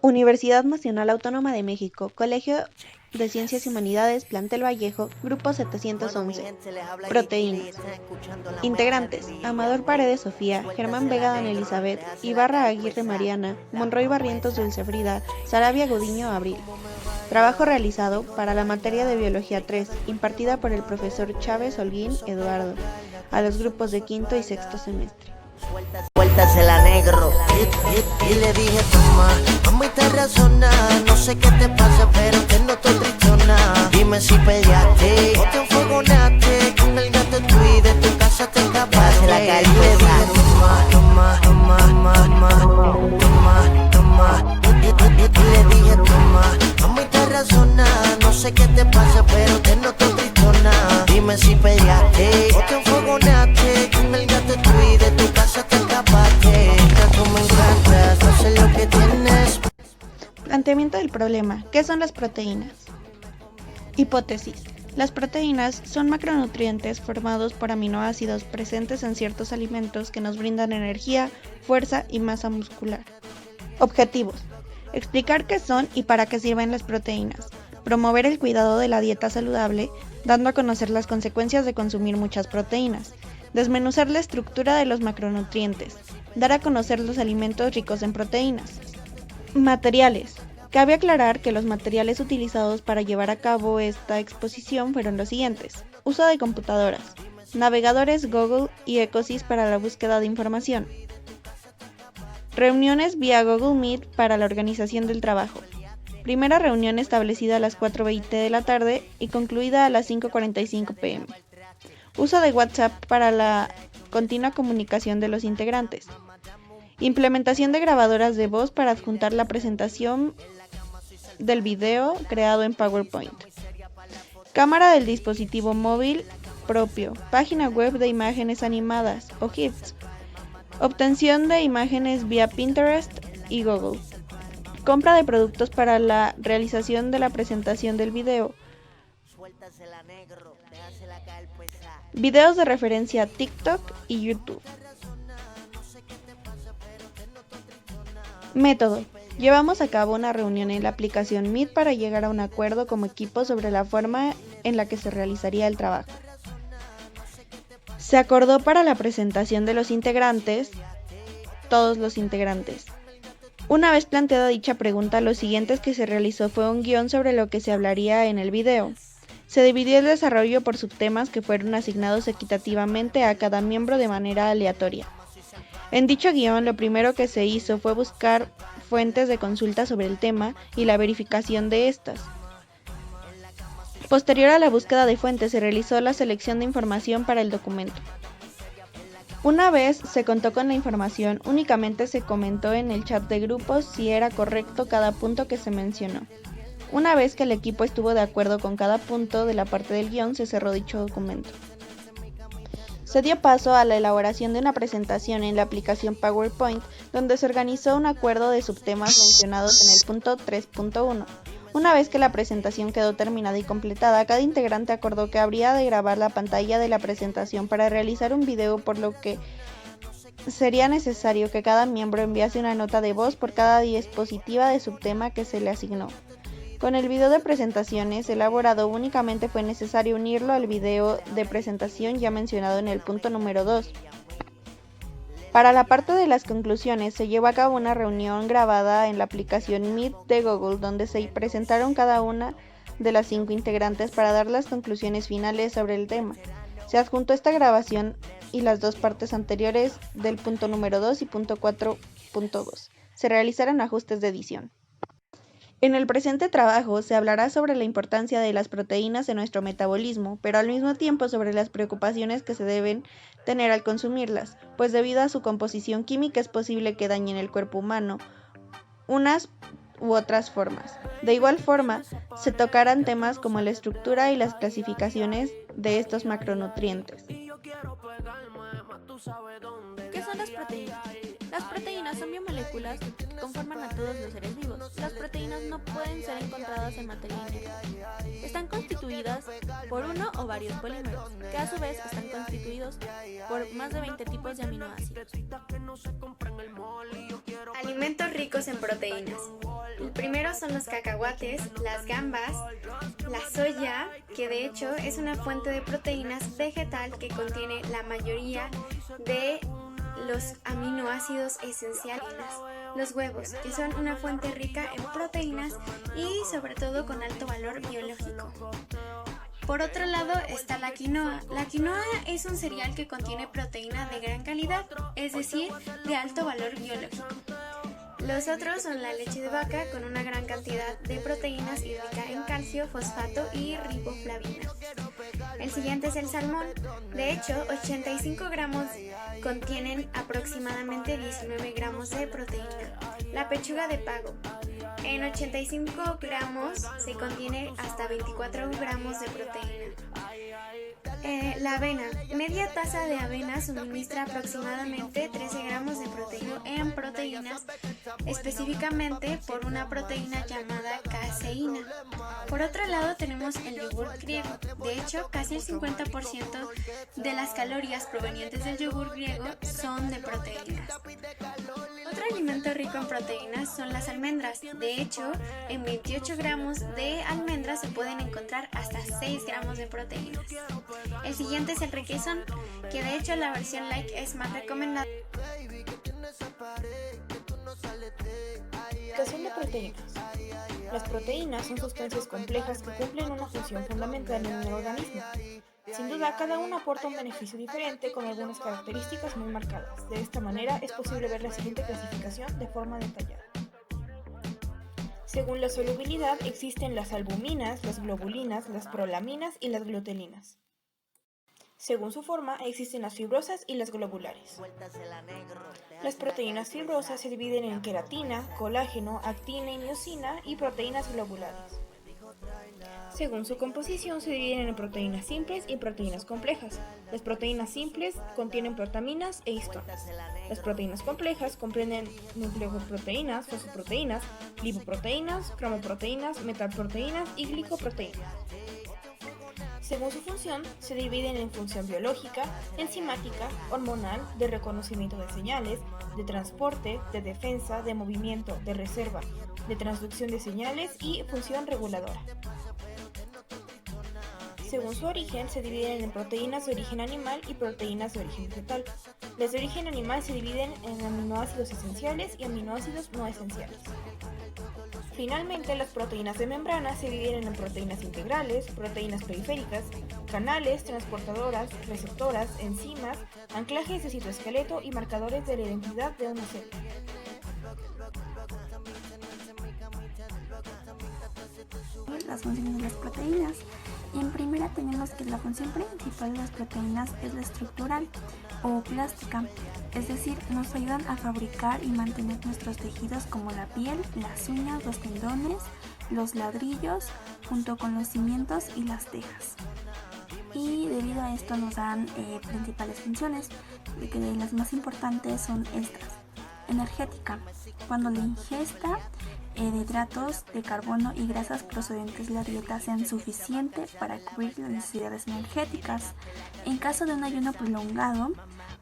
Universidad Nacional Autónoma de México, Colegio de Ciencias y Humanidades, Plantel Vallejo, Grupo 711. Proteínas. Integrantes: Amador Paredes Sofía, Germán Vega Ana Elizabeth, Ibarra Aguirre Mariana, Monroy Barrientos Dulce Frida, Sarabia Gudiño Abril. Trabajo realizado para la materia de Biología 3, impartida por el profesor Chávez Holguín Eduardo, a los grupos de quinto y sexto semestre. Vuéltasela negro y le dije toma, mamita razona, no sé qué te pasa pero te noto tristona. Dime si peleaste o te enfogonaste con el gato tú y de tu casa te escapaste. La calle y le dije toma, y le dije toma, mamita razona, no sé qué te pasa pero te noto tristona. Dime si peleaste o te enfogonaste con el gato tú y de tu casa te escapaste. Tú me encantas, no sé lo que tienes. Planteamiento del problema. ¿Qué son las proteínas? Hipótesis. Las proteínas son macronutrientes formados por aminoácidos presentes en ciertos alimentos que nos brindan energía, fuerza y masa muscular. Objetivos. Explicar qué son y para qué sirven las proteínas. Promover el cuidado de la dieta saludable, dando a conocer las consecuencias de consumir muchas proteínas. Desmenuzar la estructura de los macronutrientes. Dar a conocer los alimentos ricos en proteínas. Materiales. Cabe aclarar que los materiales utilizados para llevar a cabo esta exposición fueron los siguientes: uso de computadoras, navegadores Google y Ecosys para la búsqueda de información, reuniones vía Google Meet para la organización del trabajo, primera reunión establecida a las 4:20 de la tarde y concluida a las 5:45 p.m., uso de WhatsApp para la continua comunicación de los integrantes, implementación de grabadoras de voz para adjuntar la presentación del video creado en PowerPoint. Cámara del dispositivo móvil propio. Página web de imágenes animadas o GIFs. Obtención de imágenes vía Pinterest y Google. Compra de productos para la realización de la presentación del video. Videos de referencia a TikTok y YouTube. Método. Llevamos a cabo una reunión en la aplicación Meet para llegar a un acuerdo como equipo sobre la forma en la que se realizaría el trabajo. Se acordó para la presentación de los integrantes, todos los integrantes. Una vez planteada dicha pregunta, lo siguiente que se realizó fue un guión sobre lo que se hablaría en el video. Se dividió el desarrollo por subtemas que fueron asignados equitativamente a cada miembro de manera aleatoria. En dicho guión, lo primero que se hizo fue buscar fuentes de consulta sobre el tema y la verificación de estas. Posterior a la búsqueda de fuentes, se realizó la selección de información para el documento. Una vez se contó con la información, únicamente se comentó en el chat de grupos si era correcto cada punto que se mencionó. Una vez que el equipo estuvo de acuerdo con cada punto de la parte del guión, se cerró dicho documento. Se dio paso a la elaboración de una presentación en la aplicación PowerPoint, donde se organizó un acuerdo de subtemas mencionados en el punto 3.1. Una vez que la presentación quedó terminada y completada, cada integrante acordó que habría de grabar la pantalla de la presentación para realizar un video, por lo que sería necesario que cada miembro enviase una nota de voz por cada diapositiva de subtema que se le asignó. Con el video de presentaciones elaborado, únicamente fue necesario unirlo al video de presentación ya mencionado en el punto número 2. Para la parte de las conclusiones, se llevó a cabo una reunión grabada en la aplicación Meet de Google, donde se presentaron cada una de las 5 integrantes para dar las conclusiones finales sobre el tema. Se adjuntó esta grabación y las dos partes anteriores del punto número 2 y punto 4.2. Se realizaron ajustes de edición. En el presente trabajo se hablará sobre la importancia de las proteínas en nuestro metabolismo, pero al mismo tiempo sobre las preocupaciones que se deben tener al consumirlas, pues debido a su composición química es posible que dañen el cuerpo humano, unas u otras formas. De igual forma, se tocarán temas como la estructura y las clasificaciones de estos macronutrientes. ¿Qué son las proteínas? Las proteínas son biomoléculas que conforman a todos los seres vivos. Las proteínas no pueden ser encontradas en materia inerte. Están constituidas por uno o varios polímeros, que a su vez están constituidos por más de 20 tipos de aminoácidos. Alimentos ricos en proteínas. El primero son los cacahuates, las gambas, la soya, que de hecho es una fuente de proteínas vegetal que contiene la mayoría de los aminoácidos esenciales. Los huevos, que son una fuente rica en proteínas y sobre todo con alto valor biológico. Por otro lado está la quinoa. La quinoa es un cereal que contiene proteína de gran calidad, es decir, de alto valor biológico. Los otros son la leche de vaca con una gran cantidad de proteínas y rica en calcio, fosfato y riboflavina. El siguiente es el salmón. De hecho, 85 gramos contienen aproximadamente 19 gramos de proteína. La pechuga de pavo. En 85 gramos se contiene hasta 24 gramos de proteína. La avena. Media taza de avena suministra aproximadamente 13 gramos de proteína en proteínas, específicamente por una proteína llamada caseína. Por otro lado tenemos el yogur griego. De hecho, casi el 50% de las calorías provenientes del yogur griego son de proteínas. Otro alimento rico en proteínas son las almendras. De hecho, en 28 gramos de almendras se pueden encontrar hasta 6 gramos de proteínas. El siguiente es el requesón, que de hecho la versión light es más recomendada. Clasificación de proteínas. Las proteínas son sustancias complejas que cumplen una función fundamental en el organismo. Sin duda, cada una aporta un beneficio diferente con algunas características muy marcadas. De esta manera, es posible ver la siguiente clasificación de forma detallada. Según la solubilidad, existen las albuminas, las globulinas, las prolaminas y las glutelinas. Según su forma, existen las fibrosas y las globulares. Las proteínas fibrosas se dividen en queratina, colágeno, actina y miosina y proteínas globulares. Según su composición, se dividen en proteínas simples y proteínas complejas. Las proteínas simples contienen protaminas e histonas. Las proteínas complejas comprenden nucleoproteínas, fosfoproteínas, lipoproteínas, cromoproteínas, metalproteínas y glicoproteínas. Según su función, se dividen en función biológica, enzimática, hormonal, de reconocimiento de señales, de transporte, de defensa, de movimiento, de reserva, de transducción de señales y función reguladora. Según su origen, se dividen en proteínas de origen animal y proteínas de origen vegetal. Las de origen animal se dividen en aminoácidos esenciales y aminoácidos no esenciales. Finalmente, las proteínas de membrana se dividen en proteínas integrales, proteínas periféricas, canales, transportadoras, receptoras, enzimas, anclajes de citoesqueleto y marcadores de la identidad de una célula. Las funciones de las proteínas. Y en primera tenemos que la función principal de las proteínas es la estructural o plástica, es decir, nos ayudan a fabricar y mantener nuestros tejidos como la piel, las uñas, los tendones, los ladrillos, junto con los cimientos y las tejas. Y debido a esto nos dan principales funciones, de que las más importantes son estas. Energética, cuando la ingesta de hidratos de carbono y grasas procedentes de la dieta sean suficientes para cubrir las necesidades energéticas. En caso de un ayuno prolongado,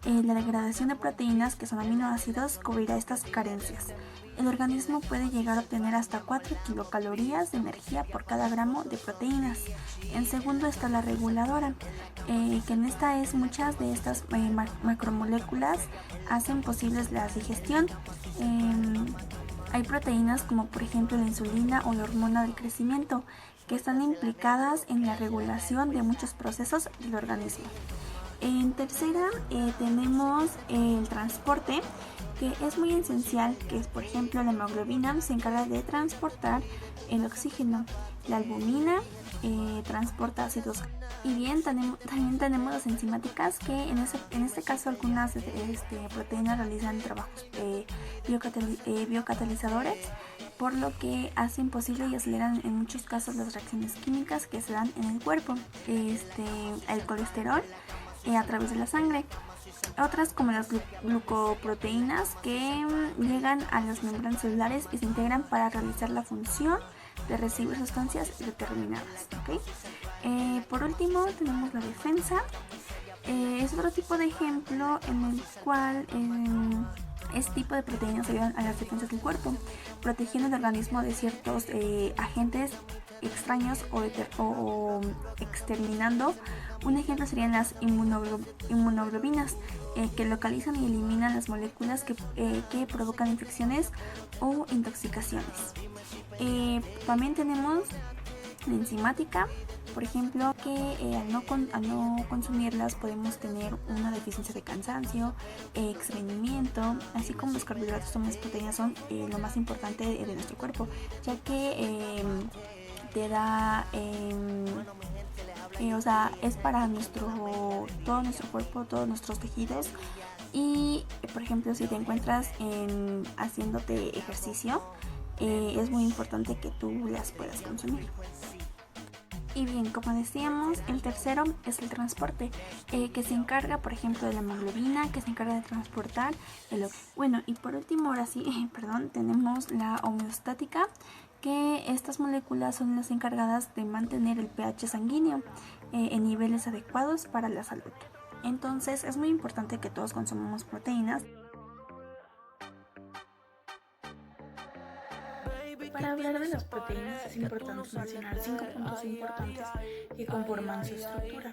la degradación de proteínas, que son aminoácidos, cubrirá estas carencias. El organismo puede llegar a obtener hasta 4 kilocalorías de energía por cada gramo de proteínas. En segundo está la reguladora, que en esta es muchas de estas macromoléculas hacen posibles la digestión. Hay proteínas como por ejemplo la insulina o la hormona del crecimiento que están implicadas en la regulación de muchos procesos del organismo. En tercera tenemos el transporte, que es muy esencial, que es por ejemplo la hemoglobina se encarga de transportar el oxígeno, la albumina transporta ácidos. Y bien, también tenemos las enzimáticas, que en este caso algunas proteínas realizan trabajos biocatalizadores, por lo que hacen posible y aceleran en muchos casos las reacciones químicas que se dan en el cuerpo. El colesterol a través de la sangre. Otras como las glucoproteínas que llegan a las membranas celulares y se integran para realizar la función de recibir sustancias determinadas. ¿Okay? Por último tenemos la defensa. Es otro tipo de ejemplo en el cual este tipo de proteínas ayudan a las defensas del cuerpo, protegiendo el organismo de ciertos agentes extraños o exterminando. Un ejemplo serían las inmunoglobinas, que localizan y eliminan las moléculas que provocan infecciones o intoxicaciones. También tenemos la enzimática, por ejemplo, que al no consumirlas podemos tener una deficiencia de cansancio, estreñimiento, así como los carbohidratos o las proteínas son lo más importante de nuestro cuerpo, ya que te da, es para todo nuestro cuerpo, todos nuestros tejidos. Y por ejemplo, si te encuentras haciéndote ejercicio, es muy importante que tú las puedas consumir. Y bien, como decíamos, el tercero es el transporte, que se encarga, por ejemplo, de la hemoglobina, que se encarga de transportar Bueno, y por último, ahora sí, tenemos la homeostática, que estas moléculas son las encargadas de mantener el pH sanguíneo en niveles adecuados para la salud. Entonces, es muy importante que todos consumamos proteínas. Para hablar de las proteínas es importante mencionar 5 puntos importantes que conforman su estructura.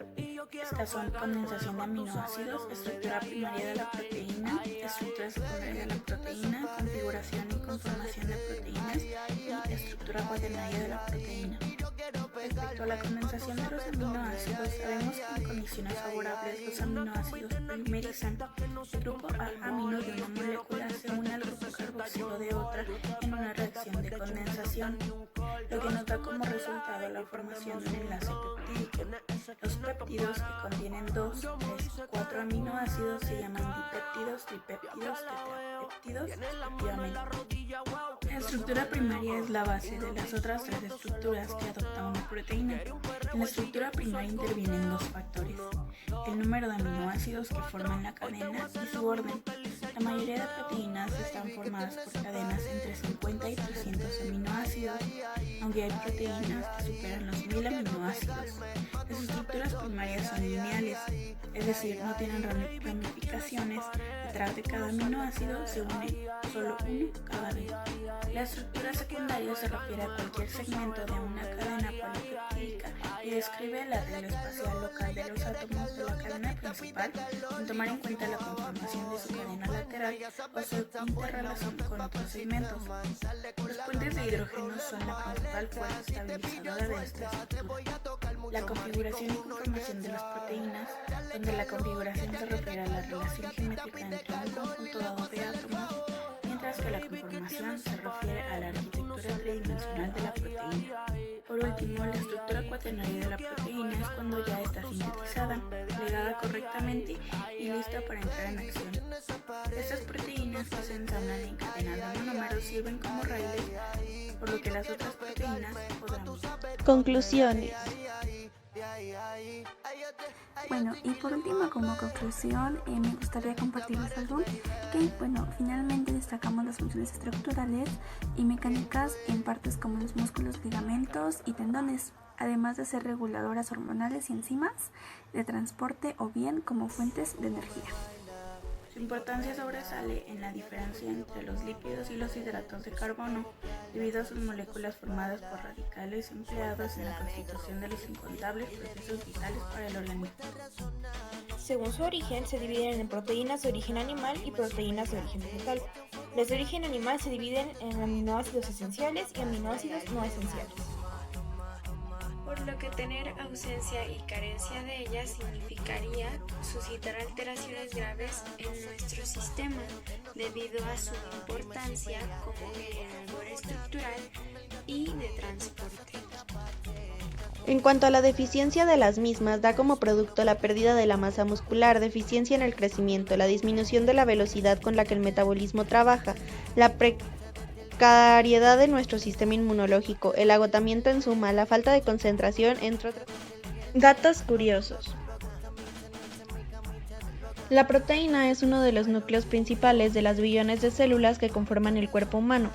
Estas son condensación de aminoácidos, estructura primaria de la proteína, estructura secundaria de la proteína, configuración y conformación de proteínas y estructura cuaternaria de la proteína. Respecto a la condensación de los aminoácidos, sabemos que en condiciones favorables los aminoácidos polimerizan. El grupo amino de una molécula se une al grupo carboxilo de otra en una reacción de condensación, lo que nos da como resultado la formación de un enlace peptídico. Los péptidos, que contienen 2, 3, 4 aminoácidos, se llaman dipéptidos, tripéptidos, tetrapéptidos, respectivamente. La estructura primaria es la base de las otras 3 estructuras que adopta una proteína. En la estructura primaria intervienen 2 factores: el número de aminoácidos que forman la cadena y su orden. La mayoría de proteínas están formadas por cadenas entre 50 y 300 aminoácidos, aunque hay proteínas que superan los 1000 aminoácidos. Las estructuras primarias son lineales, es decir, no tienen ramificaciones. Detrás de cada aminoácido se une solo uno cada vez. La estructura secundaria se refiere a cualquier segmento de una cadena polipeptídica y describe la red espacial local de los átomos de la cadena principal, sin tomar en cuenta la conformación de su cadena lateral o su interrelación con otros segmentos. Los puentes de hidrógeno son la principal fuerza estabilizadora de esta estructura. La configuración y conformación de las proteínas, donde la configuración se refiere a la relación geométrica entre un conjunto dado de átomos, mientras que la conformación se refiere a la arquitectura tridimensional de la proteína. Por último, la estructura cuaternaria de la proteína es cuando ya está sintetizada, plegada correctamente y lista para entrar en acción. Estas proteínas que se ensamblan en cadenas de monómeros sirven como raíles, por lo que las otras proteínas podrán. Conclusiones. Bueno, y por último, como conclusión, me gustaría compartirles algo que, finalmente destacamos las funciones estructurales y mecánicas en partes como los músculos, ligamentos y tendones, además de ser reguladoras hormonales y enzimas de transporte o bien como fuentes de energía. Su importancia sobresale en la diferencia entre los lípidos y los hidratos de carbono, debido a sus moléculas formadas por radicales empleados en la constitución de los incontables procesos vitales para el organismo. Según su origen, se dividen en proteínas de origen animal y proteínas de origen vegetal. Las de origen animal se dividen en aminoácidos esenciales y aminoácidos no esenciales. Por lo que tener ausencia y carencia de ellas significaría suscitar alteraciones graves en nuestro sistema debido a su importancia como generador estructural y de transporte. En cuanto a la deficiencia de las mismas, da como producto la pérdida de la masa muscular, deficiencia en el crecimiento, la disminución de la velocidad con la que el metabolismo trabaja, la precariedad de nuestro sistema inmunológico, el agotamiento en suma, la falta de concentración, entre otros. Datos curiosos. La proteína es uno de los núcleos principales de las billones de células que conforman el cuerpo humano,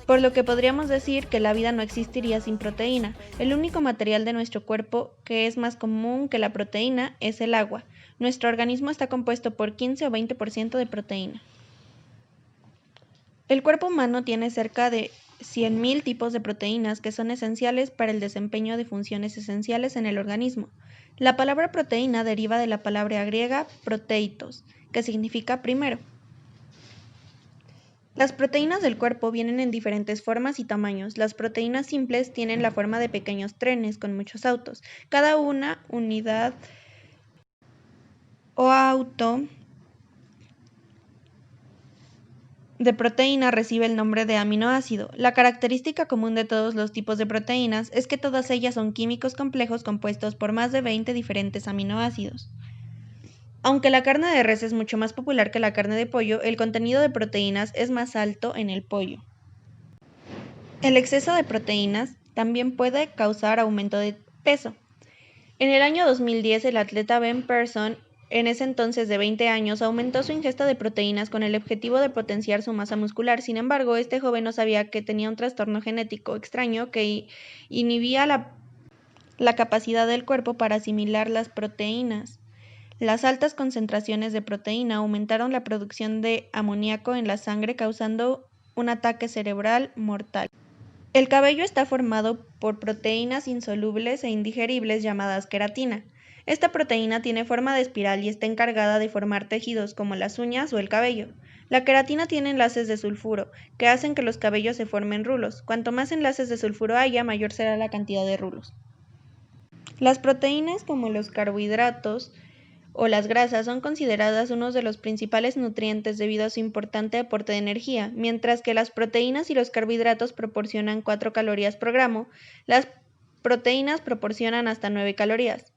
por lo que podríamos decir que la vida no existiría sin proteína. El único material de nuestro cuerpo que es más común que la proteína es el agua. Nuestro organismo está compuesto por 15 o 20% de proteína. El cuerpo humano tiene cerca de 100.000 tipos de proteínas que son esenciales para el desempeño de funciones esenciales en el organismo. La palabra proteína deriva de la palabra griega proteitos, que significa primero. Las proteínas del cuerpo vienen en diferentes formas y tamaños. Las proteínas simples tienen la forma de pequeños trenes con muchos autos. Cada una unidad o auto de proteína recibe el nombre de aminoácido. La característica común de todos los tipos de proteínas es que todas ellas son químicos complejos compuestos por más de 20 diferentes aminoácidos. Aunque la carne de res es mucho más popular que la carne de pollo, el contenido de proteínas es más alto en el pollo. El exceso de proteínas también puede causar aumento de peso. En el año 2010, el atleta Ben Person, en ese entonces de 20 años, aumentó su ingesta de proteínas con el objetivo de potenciar su masa muscular. Sin embargo, este joven no sabía que tenía un trastorno genético extraño que inhibía la capacidad del cuerpo para asimilar las proteínas. Las altas concentraciones de proteína aumentaron la producción de amoníaco en la sangre, causando un ataque cerebral mortal. El cabello está formado por proteínas insolubles e indigeribles llamadas queratina. Esta proteína tiene forma de espiral y está encargada de formar tejidos como las uñas o el cabello. La queratina tiene enlaces de sulfuro, que hacen que los cabellos se formen rulos. Cuanto más enlaces de sulfuro haya, mayor será la cantidad de rulos. Las proteínas, como los carbohidratos o las grasas, son consideradas uno de los principales nutrientes debido a su importante aporte de energía. Mientras que las proteínas y los carbohidratos proporcionan 4 calorías por gramo, las proteínas proporcionan hasta 9 calorías.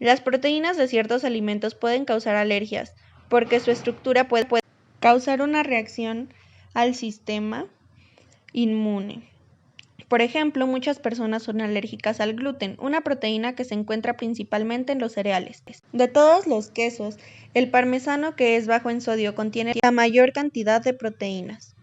Las proteínas de ciertos alimentos pueden causar alergias, porque su estructura puede causar una reacción al sistema inmune. Por ejemplo, muchas personas son alérgicas al gluten, una proteína que se encuentra principalmente en los cereales. De todos los quesos, el parmesano, que es bajo en sodio, contiene la mayor cantidad de proteínas.